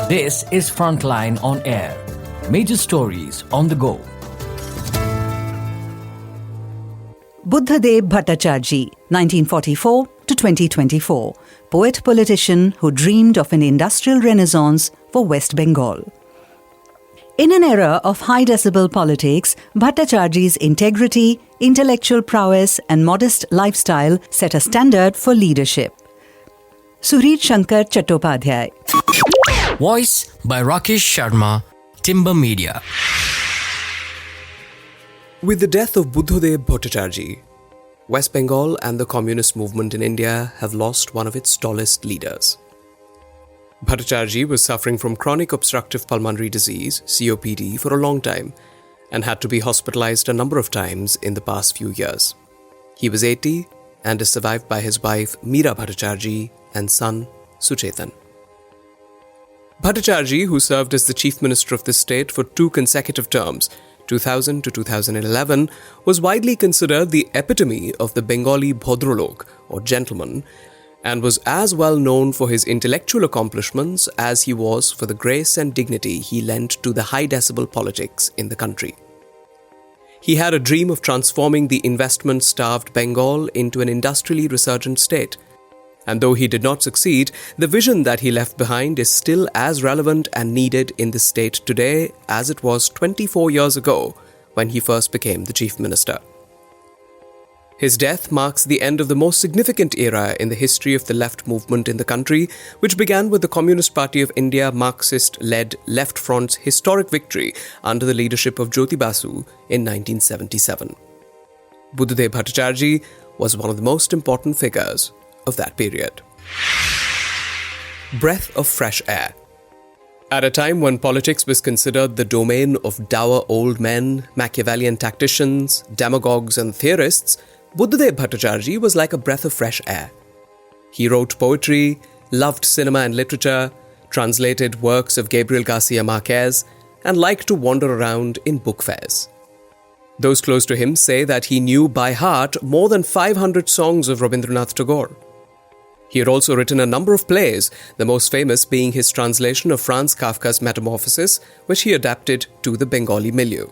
This is Frontline on Air. Major stories on the go. Buddhadeb Bhattacharjee, 1944 to 2024, poet-politician who dreamed of an industrial renaissance for West Bengal. In an era of high-decibel politics, Bhattacharjee's integrity, intellectual prowess and modest lifestyle set a standard for leadership. Surit Shankar Chattopadhyay. Voice by Rakesh Sharma, Timber Media. With the death of Buddhadeb Bhattacharjee, West Bengal and the communist movement in India have lost one of its tallest leaders. Bhattacharjee was suffering from chronic obstructive pulmonary disease, COPD, for a long time and had to be hospitalized a number of times in the past few years. He was 80 and is survived by his wife Meera Bhattacharjee and son Suchetan. Bhattacharjee, who served as the chief minister of the state for 2 consecutive terms, 2000 to 2011, was widely considered the epitome of the Bengali Bhadralok, or gentleman, and was as well known for his intellectual accomplishments as he was for the grace and dignity he lent to the high-decibel politics in the country. He had a dream of transforming the investment-starved Bengal into an industrially resurgent state, and though he did not succeed, the vision that he left behind is still as relevant and needed in the state today as it was 24 years ago when he first became the chief minister. His death marks the end of the most significant era in the history of the left movement in the country, which began with the Communist Party of India Marxist-led Left Front's historic victory under the leadership of Jyoti Basu in 1977. Buddhadeb Bhattacharjee was one of the most important figures of that period. Breath of fresh air. At a time when politics was considered the domain of dour old men, Machiavellian tacticians, demagogues and theorists, Buddhadeb Bhattacharjee was like a breath of fresh air. He wrote poetry, loved cinema and literature, translated works of Gabriel Garcia Marquez, and liked to wander around in book fairs. Those close to him say that he knew by heart more than 500 songs of Rabindranath Tagore. He had also written a number of plays, the most famous being his translation of Franz Kafka's Metamorphosis, which he adapted to the Bengali milieu.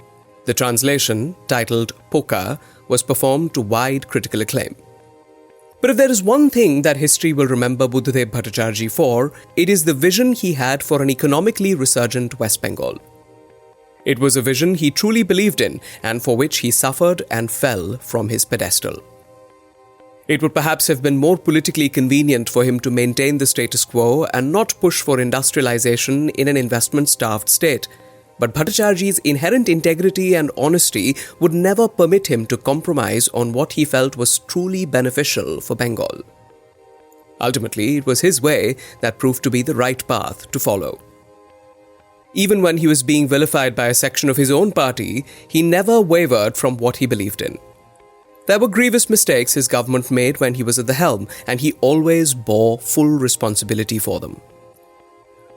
The translation, titled Poka, was performed to wide critical acclaim. But if there is one thing that history will remember Buddhadeb Bhattacharjee for, it is the vision he had for an economically resurgent West Bengal. It was a vision he truly believed in and for which he suffered and fell from his pedestal. It would perhaps have been more politically convenient for him to maintain the status quo and not push for industrialization in an investment-starved state, but Bhattacharjee's inherent integrity and honesty would never permit him to compromise on what he felt was truly beneficial for Bengal. Ultimately, it was his way that proved to be the right path to follow. Even when he was being vilified by a section of his own party, he never wavered from what he believed in. There were grievous mistakes his government made when he was at the helm, and he always bore full responsibility for them.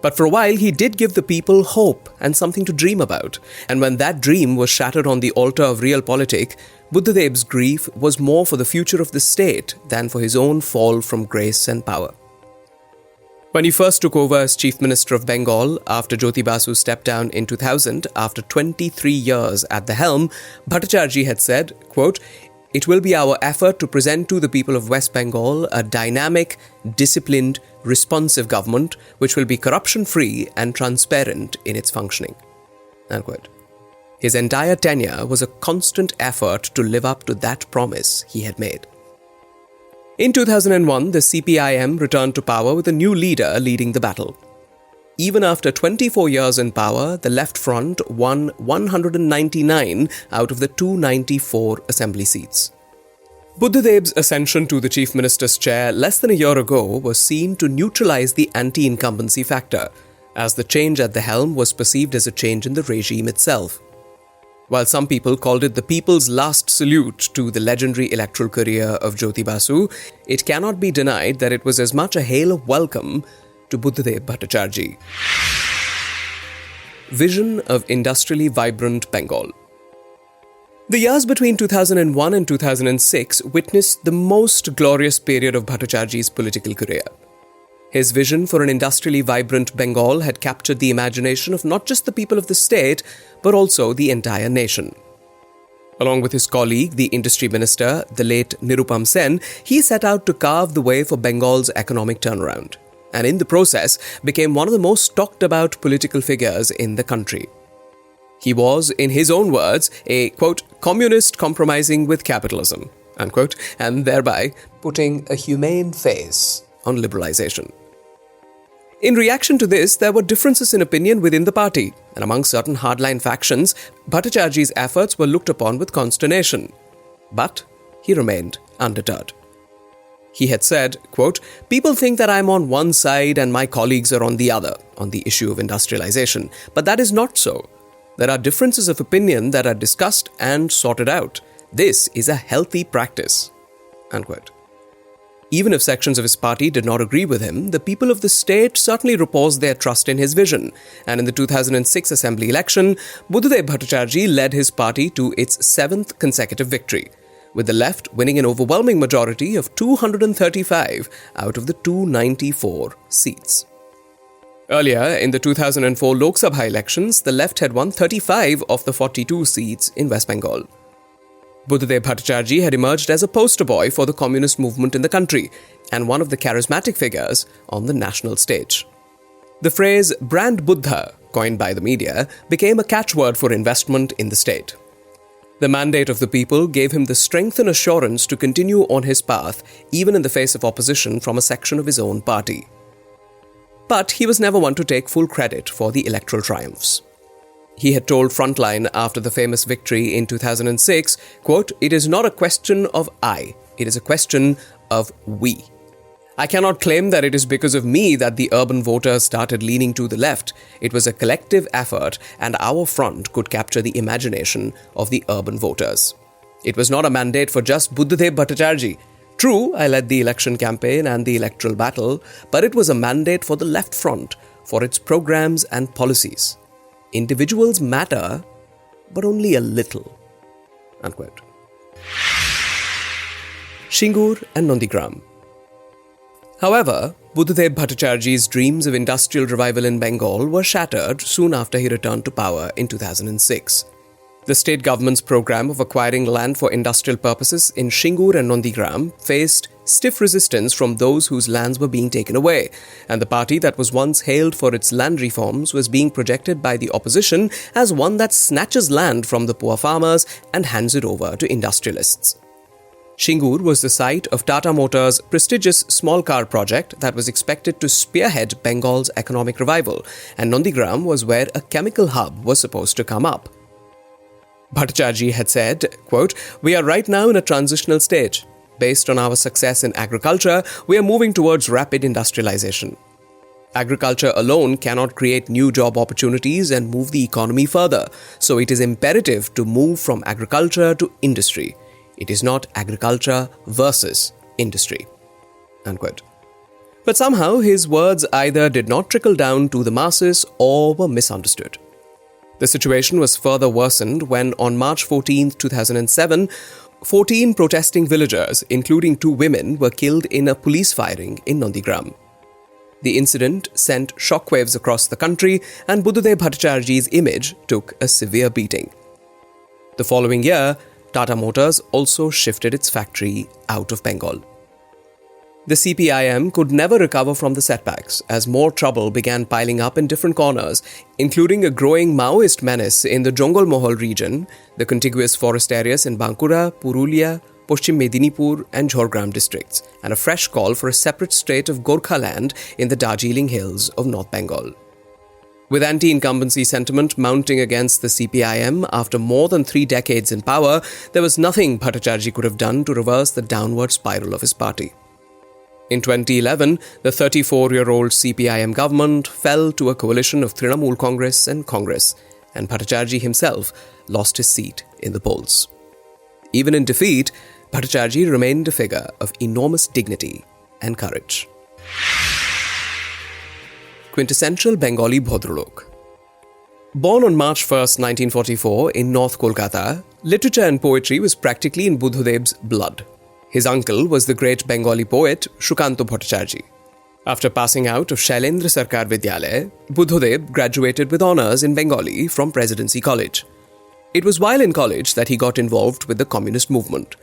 But for a while, he did give the people hope and something to dream about, and when that dream was shattered on the altar of realpolitik, Buddhadeb's grief was more for the future of the state than for his own fall from grace and power. When he first took over as Chief Minister of Bengal after Jyoti Basu stepped down in 2000 after 23 years at the helm, Bhattacharjee had said, quote, "It will be our effort to present to the people of West Bengal a dynamic, disciplined, responsive government which will be corruption-free and transparent in its functioning." Unquote. His entire tenure was a constant effort to live up to that promise he had made. In 2001, the CPIM returned to power with a new leader leading the battle. Even after 24 years in power, the Left Front won 199 out of the 294 assembly seats. Buddhadeb's ascension to the Chief Minister's chair less than a year ago was seen to neutralize the anti-incumbency factor, as the change at the helm was perceived as a change in the regime itself. While some people called it the people's last salute to the legendary electoral career of Jyoti Basu, it cannot be denied that it was as much a hail of welcome to Buddhadeb Bhattacharjee. Vision of industrially vibrant Bengal. The years between 2001 and 2006 witnessed the most glorious period of Bhattacharjee's political career. His vision for an industrially vibrant Bengal had captured the imagination of not just the people of the state, but also the entire nation. Along with his colleague, the industry minister, the late Nirupam Sen, he set out to carve the way for Bengal's economic turnaround, and in the process became one of the most talked about political figures in the country. He was, in his own words, a, quote, communist compromising with capitalism, unquote, and thereby putting a humane face on liberalization. In reaction to this, there were differences in opinion within the party, and among certain hardline factions, Bhattacharjee's efforts were looked upon with consternation. But he remained undeterred. He had said, quote, people think that I'm on one side and my colleagues are on the other on the issue of industrialization, but that is not so. There are differences of opinion that are discussed and sorted out. This is a healthy practice, unquote. Even if sections of his party did not agree with him, the people of the state certainly reposed their trust in his vision, and in the 2006 assembly election, Buddhadeb Bhattacharjee led his party to its 7th consecutive victory, with the left winning an overwhelming majority of 235 out of the 294 seats. Earlier, in the 2004 Lok Sabha elections, the left had won 35 of the 42 seats in West Bengal. Buddhadeb Bhattacharjee had emerged as a poster boy for the communist movement in the country and one of the charismatic figures on the national stage. The phrase "brand Buddha," coined by the media, became a catchword for investment in the state. The mandate of the people gave him the strength and assurance to continue on his path, even in the face of opposition from a section of his own party. But he was never one to take full credit for the electoral triumphs. He had told Frontline after the famous victory in 2006, quote, it is not a question of I, it is a question of we. I cannot claim that it is because of me that the urban voters started leaning to the left. It was a collective effort and our front could capture the imagination of the urban voters. It was not a mandate for just Buddhadeb Bhattacharjee. True, I led the election campaign and the electoral battle, but it was a mandate for the left front, for its programs and policies. Individuals matter, but only a little. Unquote. Shingur and Nandigram. However, Buddhadeb Bhattacharjee's dreams of industrial revival in Bengal were shattered soon after he returned to power in 2006. The state government's program of acquiring land for industrial purposes in Shingur and Nandigram faced stiff resistance from those whose lands were being taken away, and the party that was once hailed for its land reforms was being projected by the opposition as one that snatches land from the poor farmers and hands it over to industrialists. Shingur was the site of Tata Motors' prestigious small car project that was expected to spearhead Bengal's economic revival, and Nandigram was where a chemical hub was supposed to come up. Bhattacharjee had said, quote, we are right now in a transitional stage. Based on our success in agriculture, we are moving towards rapid industrialization. Agriculture alone cannot create new job opportunities and move the economy further, so it is imperative to move from agriculture to industry. It is not agriculture versus industry. Unquote. But somehow his words either did not trickle down to the masses or were misunderstood. The situation was further worsened when on March 14, 2007, 14 protesting villagers, including 2 women, were killed in a police firing in Nandigram. The incident sent shockwaves across the country and Buddhadeb Bhattacharjee's image took a severe beating. The following year, Tata Motors also shifted its factory out of Bengal. The CPIM could never recover from the setbacks as more trouble began piling up in different corners, including a growing Maoist menace in the Jongol Mohol region, the contiguous forest areas in Bankura, Purulia, Paschim Medinipur and Jhargram districts, and a fresh call for a separate state of Gorkha land in the Darjeeling hills of North Bengal. With anti-incumbency sentiment mounting against the CPIM after more than 3 decades in power, there was nothing Bhattacharjee could have done to reverse the downward spiral of his party. In 2011, the 34-year-old CPIM government fell to a coalition of Trinamool Congress, and Bhattacharjee himself lost his seat in the polls. Even in defeat, Bhattacharjee remained a figure of enormous dignity and courage. Quintessential Bengali Bhadralok. Born on March 1, 1944 in North Kolkata, literature and poetry was practically in Buddhadeb's blood. His uncle was the great Bengali poet Shukanto Bhattacharjee. After passing out of Shailendra Sarkar Vidyalaya, Buddhadeb graduated with honours in Bengali from Presidency College. It was while in college that he got involved with the communist movement.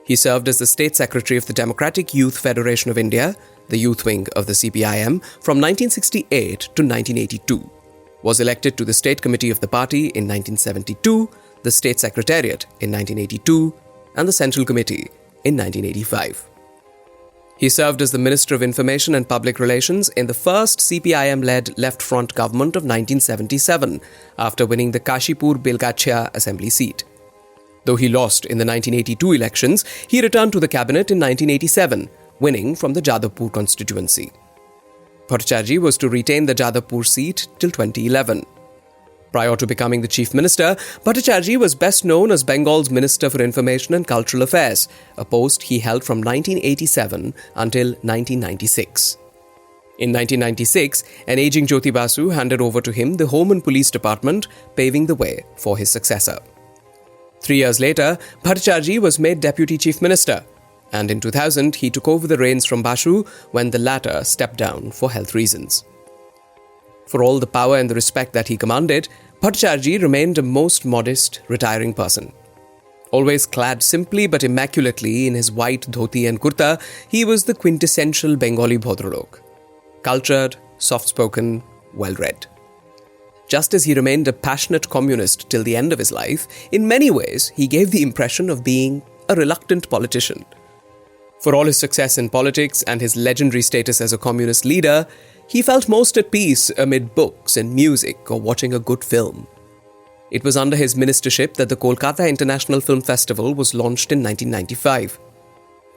He served as the State Secretary of the Democratic Youth Federation of India, the youth wing of the CPIM, from 1968 to 1982, was elected to the State Committee of the party in 1972, the State Secretariat in 1982, and the Central Committee in 1985. He served as the Minister of Information and Public Relations in the first CPIM-led Left Front government of 1977, after winning the Kashipur-Belgachia assembly seat. Though he lost in the 1982 elections, he returned to the cabinet in 1987, winning from the Jadavpur constituency. Bhattacharjee was to retain the Jadavpur seat till 2011. Prior to becoming the Chief Minister, Bhattacharjee was best known as Bengal's Minister for Information and Cultural Affairs, a post he held from 1987 until 1996. In 1996, an aging Jyoti Basu handed over to him the Home and Police Department, paving the way for his successor. 3 years later, Bhattacharjee was made Deputy Chief Minister, and in 2000 he took over the reins from Basu when the latter stepped down for health reasons. For all the power and the respect that he commanded, Bhattacharjee remained a most modest, retiring person. Always clad simply but immaculately in his white dhoti and kurta, he was the quintessential Bengali Bhodralok. Cultured, soft-spoken, well-read. Just as he remained a passionate communist till the end of his life, in many ways he gave the impression of being a reluctant politician. For all his success in politics and his legendary status as a communist leader, he felt most at peace amid books and music or watching a good film. It was under his ministership that the Kolkata International Film Festival was launched in 1995.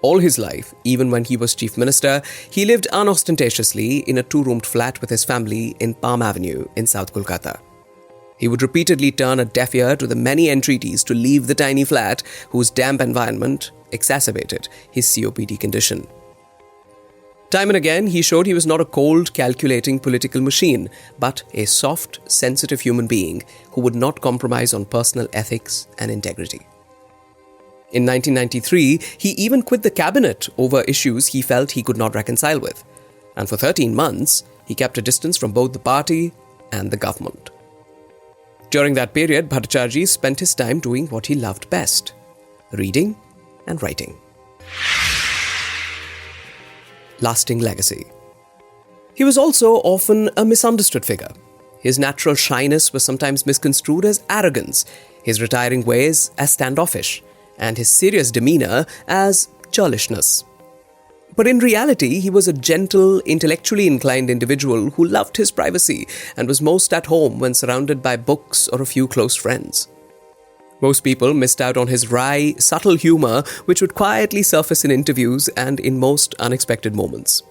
All his life, even when he was Chief Minister, he lived unostentatiously in a 2-roomed flat with his family in Palm Avenue in South Kolkata. He would repeatedly turn a deaf ear to the many entreaties to leave the tiny flat, whose damp environment exacerbated his COPD condition. Time and again, he showed he was not a cold, calculating political machine, but a soft, sensitive human being who would not compromise on personal ethics and integrity. In 1993, he even quit the cabinet over issues he felt he could not reconcile with, and for 13 months, he kept a distance from both the party and the government. During that period, Bhattacharjee spent his time doing what he loved best: reading and writing. Lasting legacy. He was also often a misunderstood figure. His natural shyness was sometimes misconstrued as arrogance, his retiring ways as standoffish, and his serious demeanour as churlishness. But in reality, he was a gentle, intellectually inclined individual who loved his privacy and was most at home when surrounded by books or a few close friends. Most people missed out on his wry, subtle humour, which would quietly surface in interviews and in most unexpected moments.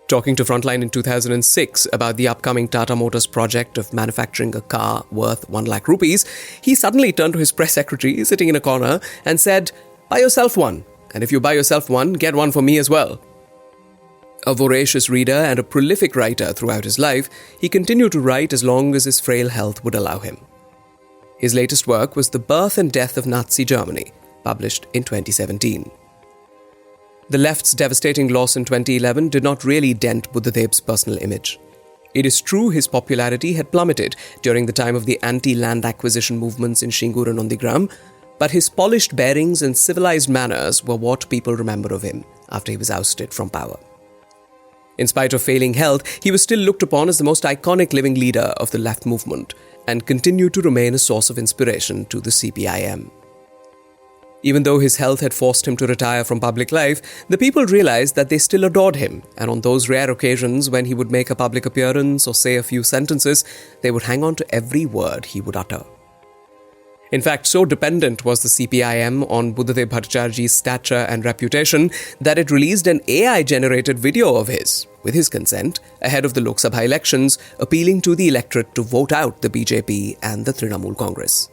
Talking to Frontline in 2006 about the upcoming Tata Motors project of manufacturing a car worth 1 lakh rupees, he suddenly turned to his press secretary sitting in a corner and said, "Buy yourself one, and if you buy yourself one, get one for me as well." A voracious reader and a prolific writer throughout his life, he continued to write as long as his frail health would allow him. His latest work was The Birth and Death of Nazi Germany, published in 2017. The left's devastating loss in 2011 did not really dent Buddhadeb's personal image. It is true his popularity had plummeted during the time of the anti-land acquisition movements in Shingur and Nandigram, but his polished bearings and civilized manners were what people remember of him after he was ousted from power. In spite of failing health, he was still looked upon as the most iconic living leader of the left movement and continued to remain a source of inspiration to the CPIM. Even though his health had forced him to retire from public life, the people realized that they still adored him, and on those rare occasions when he would make a public appearance or say a few sentences, they would hang on to every word he would utter. In fact, so dependent was the CPIM on Buddhadeb Bhattacharjee's stature and reputation that it released an AI-generated video of his, with his consent, ahead of the Lok Sabha elections, appealing to the electorate to vote out the BJP and the Trinamool Congress.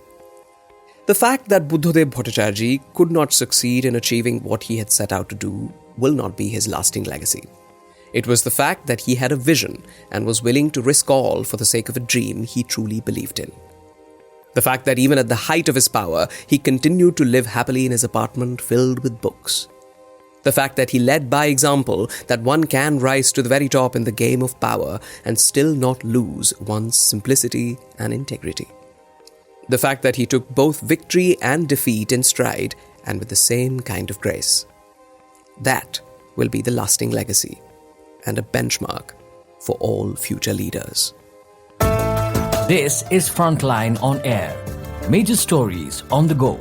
The fact that Buddhadeb Bhattacharjee could not succeed in achieving what he had set out to do will not be his lasting legacy. It was the fact that he had a vision and was willing to risk all for the sake of a dream he truly believed in. The fact that even at the height of his power, he continued to live happily in his apartment filled with books. The fact that he led by example, that one can rise to the very top in the game of power and still not lose one's simplicity and integrity. The fact that he took both victory and defeat in stride and with the same kind of grace. That will be the lasting legacy and a benchmark for all future leaders. This is Frontline on Air. Major stories on the go.